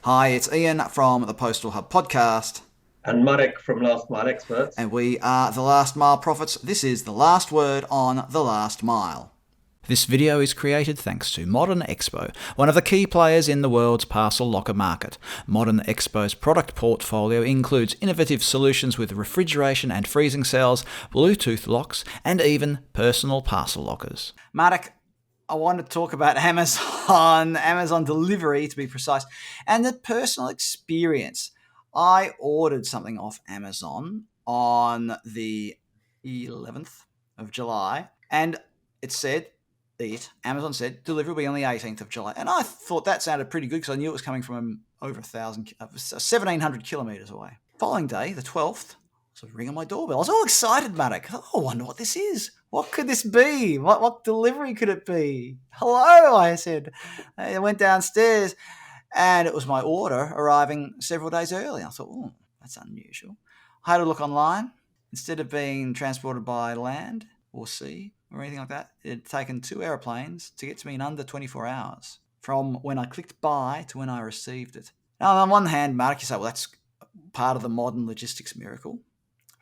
Hi, it's Ian from the Postal Hub podcast, And Marek from Last Mile Experts. and we are the Last Mile Prophets. This is the last word on the last mile. This video is created thanks to Modern Expo, one of the key players in the world's parcel locker market. Modern Expo's product portfolio includes innovative solutions with refrigeration and freezing cells, Bluetooth locks, and even personal parcel lockers. Marek, I want to talk about Amazon delivery to be precise, and the personal experience. I ordered something off Amazon on the 11th of July, and it said, Amazon said, delivery will be on the 18th of July. And I thought that sounded pretty good because I knew it was coming from over 1,700 kilometres away. Following day, the 12th, so ring on my doorbell. I was all excited, Marek. Oh, I wonder what this is. What could this be? What delivery could it be? Hello, I said. I went downstairs and it was my order arriving several days early. I thought, oh, that's unusual. I had a look online. Instead of being transported by land or sea or anything like that, it had taken 2 airplanes to get to me in under 24 hours from when I clicked buy to when I received it. Now, on one hand, Mark, you say, well, that's part of the modern logistics miracle.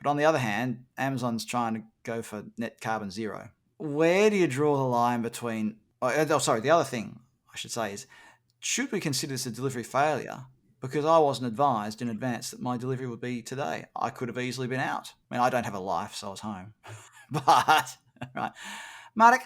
But on the other hand, Amazon's trying to go for net carbon zero. Where do you draw the line between... the other thing I should say is, should we consider this a delivery failure? Because I wasn't advised in advance that my delivery would be today. I could have easily been out. I mean, I don't have a life, so I was home. But, right. Marek,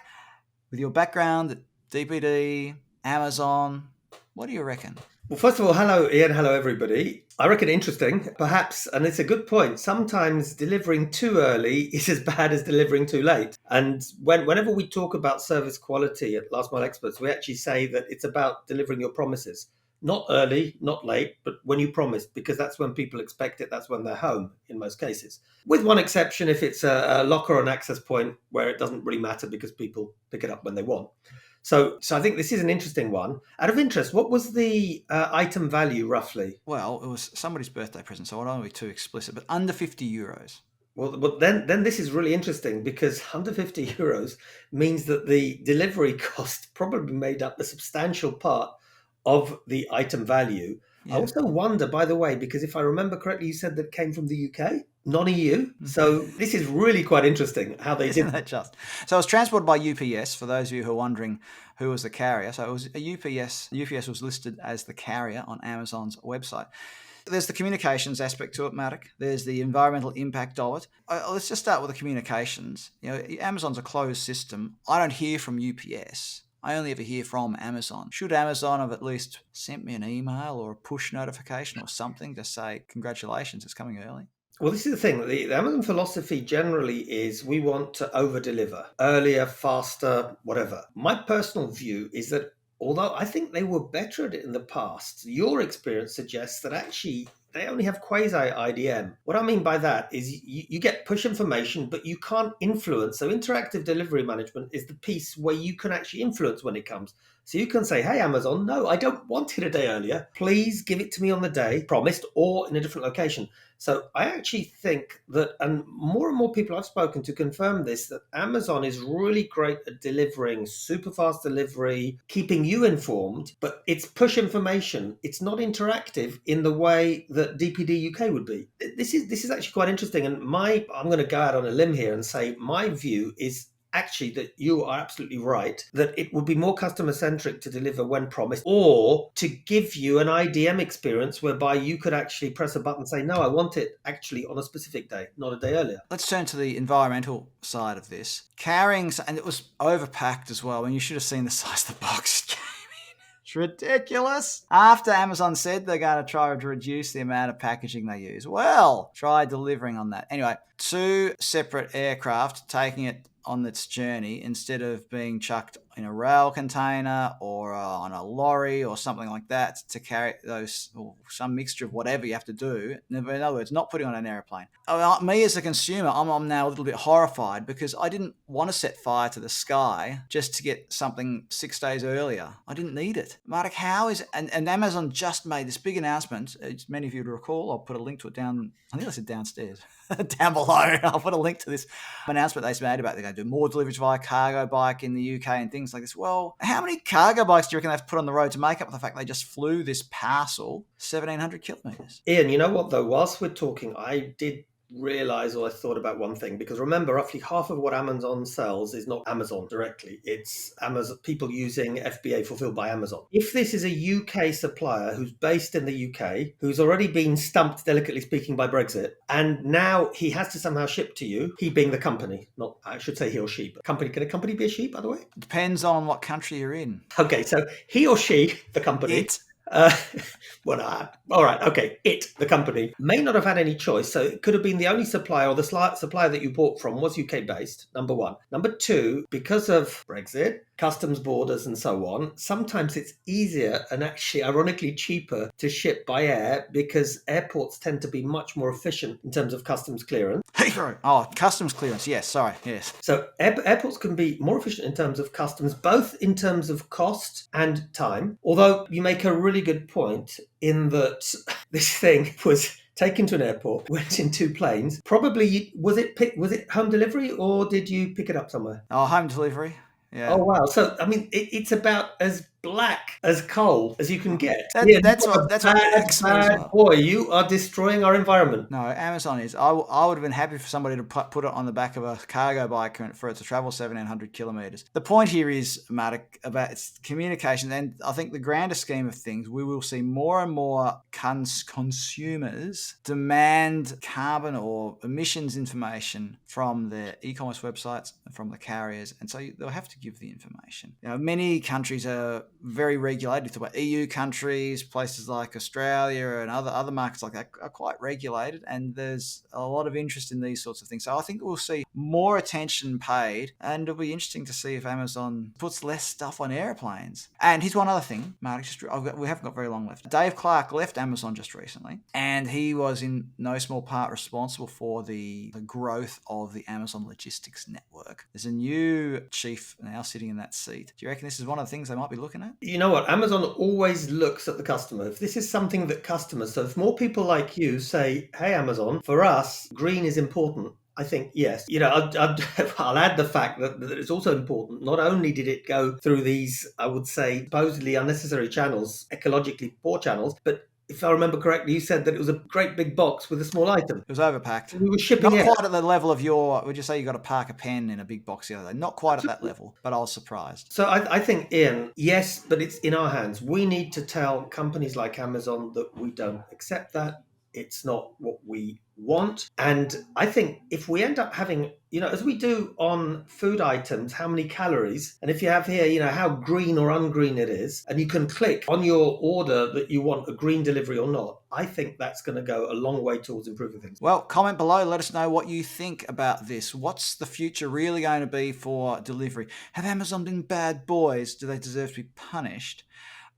with your background at DPD, Amazon, what do you reckon? Well, first of all, hello, Ian. Hello, everybody. I reckon interesting, perhaps, and it's a good point. Sometimes delivering too early is as bad as delivering too late. And whenever we talk about service quality at Last Mile Experts, we actually say that it's about delivering your promises. Not early, not late, but when you promised, because that's when people expect it. That's when they're home in most cases. With one exception, if it's a locker or an access point where it doesn't really matter because people pick it up when they want. So I think this is an interesting one. Out of interest, what was the item value roughly? Well, it was somebody's birthday present, so I don't want to be too explicit, but under €50. Well, then this is really interesting because under 50 euros means that the delivery cost probably made up a substantial part of the item value. I Yeah. also wonder, by the way, because if I remember correctly, you said that it came from the UK, non-EU. So this is really quite interesting how they did. Isn't that just? So it was transported by UPS, for those of you who are wondering who was the carrier. So it was a UPS. UPS was listed as the carrier on Amazon's website. There's the communications aspect to it, Marek. There's the environmental impact of it. Let's just start with the communications. Amazon's a closed system. I don't hear from UPS. I only ever hear from Amazon. Should Amazon have at least sent me an email or a push notification or something to say, congratulations, it's coming early? Well, this is the thing. The Amazon philosophy generally is we want to over deliver earlier, faster, whatever. My personal view is that although I think they were better at it in the past, your experience suggests that actually they only have quasi IDM. What I mean by that is you get push information, but you can't influence. So, interactive delivery management is the piece where you can actually influence when it comes. So you can say, hey, Amazon, no, I don't want it a day earlier. Please give it to me on the day promised or in a different location. So I actually think that, and more people I've spoken to confirm this, that Amazon is really great at delivering super fast delivery, keeping you informed, but it's push information. It's not interactive in the way that DPD UK would be. This is actually quite interesting. And I'm going to go out on a limb here and say my view is actually that you are absolutely right, that it would be more customer centric to deliver when promised or to give you an IDM experience whereby you could actually press a button and say, no, I want it actually on a specific day, not a day earlier. Let's turn to the environmental side of this. Carrying, and it was overpacked as well, and you should have seen the size of the box it came in. It's ridiculous. After Amazon said they're going to try to reduce the amount of packaging they use. Well, try delivering on that. Anyway, 2 separate aircraft taking it on its journey instead of being chucked in a rail container or on a lorry or something like that to carry those, or some mixture of whatever you have to do. In other words, not putting on an airplane. Me as a consumer, I'm now a little bit horrified because I didn't want to set fire to the sky just to get something 6 days earlier. I didn't need it. Marek, how is it? And Amazon just made this big announcement. As many of you will recall, I'll put a link to it down, I think I said downstairs, down below. I'll put a link to this announcement they made about they're going to do more deliveries via cargo bike in the UK and things things like this. Well, how many cargo bikes do you reckon they've put on the road to make up for the fact they just flew this parcel 1,700 kilometres? Ian, you know what though? Whilst we're talking, I did realize, or I thought about one thing, because remember, roughly half of what Amazon sells is not Amazon directly. It's Amazon, people using FBA fulfilled by Amazon. If this is a UK supplier who's based in the UK, who's already been stumped, delicately speaking, by Brexit, and now he has to somehow ship to you, he being the company, not, I should say he or she, but company, can a company be a she, by the way? It depends on what country you're in. Okay, so he or she, the company. All right, okay. The company, may not have had any choice. So it could have been the only supplier, or the supplier that you bought from was UK based, number one. Number two, because of Brexit, customs borders and so on, sometimes it's easier and actually ironically cheaper to ship by air because airports tend to be much more efficient in terms of customs clearance. Oh, customs clearance. Yes, sorry. Yes. So airports can be more efficient in terms of customs, both in terms of cost and time. Although you make a really good point in that this thing was taken to an airport, went in 2 planes. Probably, was it home delivery or did you pick it up somewhere? Oh, home delivery. Yeah. Oh, wow. So, I mean, it's about as black as coal as you can get. That's what irks me as well. Boy, you are destroying our environment. No, Amazon is. I would have been happy for somebody to put it on the back of a cargo bike for it to travel 1,700 kilometres. The point here is, Matt, about its communication, and I think the grander scheme of things, we will see more and more consumers demand carbon or emissions information from their e-commerce websites and from the carriers, and so they'll have to give the information. Many countries are very regulated. If about EU countries, places like Australia and other markets like that are quite regulated, and there's a lot of interest in these sorts of things. So I think we'll see more attention paid, and it'll be interesting to see if Amazon puts less stuff on airplanes. And here's one other thing, Mark, we haven't got very long left. Dave Clark left Amazon just recently, and he was in no small part responsible for the growth of the Amazon logistics network. There's a new chief now sitting in that seat. Do you reckon this is one of the things they might be looking at? You know what? Amazon always looks at the customer. If this is something that customers, so if more people like you say, hey, Amazon, for us, green is important. I think, yes. I'll add the fact that it's also important. Not only did it go through these, I would say, supposedly unnecessary channels, ecologically poor channels, but if I remember correctly, you said that it was a great big box with a small item. It was overpacked. We were shipping Not quite at the level of would you say you got to park a pen in a big box the other day? Not quite at that level, but I was surprised. So I think, Ian, yes, but it's in our hands. We need to tell companies like Amazon that we don't accept that. It's not what we want. And I think if we end up having, as we do on food items, how many calories, and if you have here, how green or ungreen it is, and you can click on your order that you want a green delivery or not, I think that's going to go a long way towards improving things. Well, comment below. Let us know what you think about this. What's the future really going to be for delivery? Have Amazon been bad boys? Do they deserve to be punished?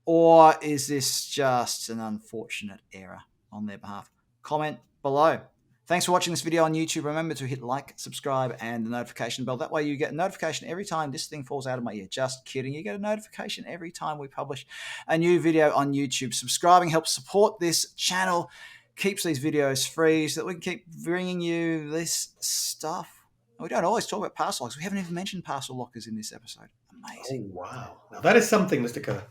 Or is this just an unfortunate error on their behalf? Comment below. Thanks for watching this video on YouTube. Remember to hit like, subscribe, and the notification bell. That way you get a notification every time this thing falls out of my ear. Just kidding. You get a notification every time we publish a new video on YouTube. Subscribing helps support this channel, keeps these videos free so that we can keep bringing you this stuff. We don't always talk about parcel lockers. We haven't even mentioned parcel lockers in this episode. Amazing. Oh, wow. Now that is something, Mr. Kerr.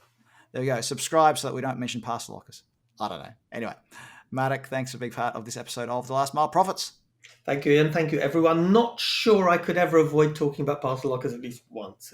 There we go. Subscribe so that we don't mention parcel lockers. I don't know. Anyway, Marek, thanks for being part of this episode of The Last Mile Profits. Thank you, Ian. Thank you, everyone. Not sure I could ever avoid talking about parcel lockers at least once.